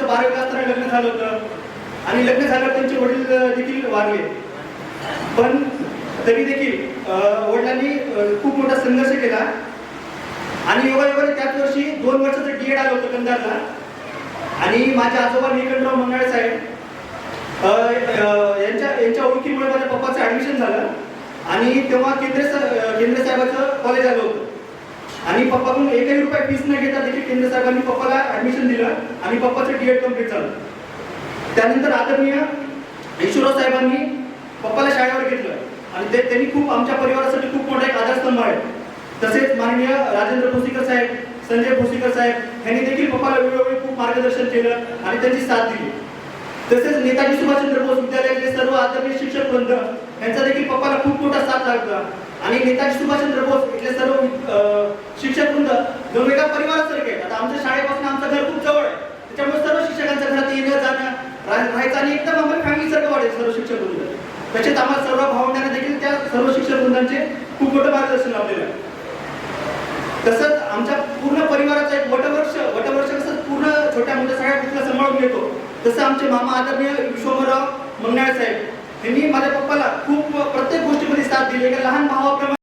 त्यांचं 12वी असताना लग्न झालं होतं आणि लग्न झाल्यावर त्यांचे वडील देखील वारले. पण तरी देखील वडिलांनी खूप मोठा संघर्ष केला आणि योगायोगाने त्याच वर्षी 2 वर्षाचं डीएड आलं होतं कंधारला. आणि माझे आजोबा निकंठराव मंगाळे साहेब यांच्या ओळखीमुळे माझ्या पप्पाचं ॲडमिशन झालं आणि तेव्हा केंद्र साहेबाचं कॉलेज आलं होतं आणि पप्पाकडून एकही रुपया फीस न घेता देखील केंद्र साहेबांनी पप्पाला ॲडमिशन दिलं आणि पप्पाचं डीएड कम्प्लीट झालं. त्यानंतर आदरणीय ईश्वरराव साहेबांनी पप्पाला शाळेवर घेतलं आणि त्यांनी खूप आमच्या परिवारासाठी खूप मोठा एक आधारस्तंभ आहे. तसेच माननीय राजेंद्र भोसीकर साहेब, संजय भोसीकर साहेब यांनी देखील पप्पाला वेळोवेळी खूप मार्गदर्शन केलं आणि त्यांची साथ दिली. तसेच नेताजी सुभाषचंद्र बोस विद्यालयातले सर्व आदरणीय शिक्षक वृंद यांचा देखील पप्पाला खूप मोठा साथ लागला आणि नेताजी सुभाषचंद्र बोस इथले सर्व शिक्षक वृंद दोन वेगळ्या परिवारासारखे आहेत. आता आमच्या शाळेपासून आमचं घर खूप जवळ आहे, त्याच्यामुळे सर्व शिक्षकांच्या घरात येणं जाणं राहायचं आणि एकदम आम्हाला फॅमिली सारखं वाटायचं सर्व शिक्षक वृंद. त्याच्यात आम्हाला सर्व भावंडांना देखील त्या सर्व शिक्षक वृंदांचे खूप मोठं मार्गदर्शन लाभलेलं आहे. तसंच आमच्या पूर्ण परिवाराचा एक वटवृक्ष कसं पूर्ण छोट्या मोठ्या सगळ्या गोष्टीला सांभाळून घेतो, तसं आमचे मामा आदरणीय विश्वमराव मंगनाळे साहेब यांनी माझ्या पप्पाला खूप प्रत्येक गोष्टीमध्ये साथ दिली. एका लहान भावाप्रमाणे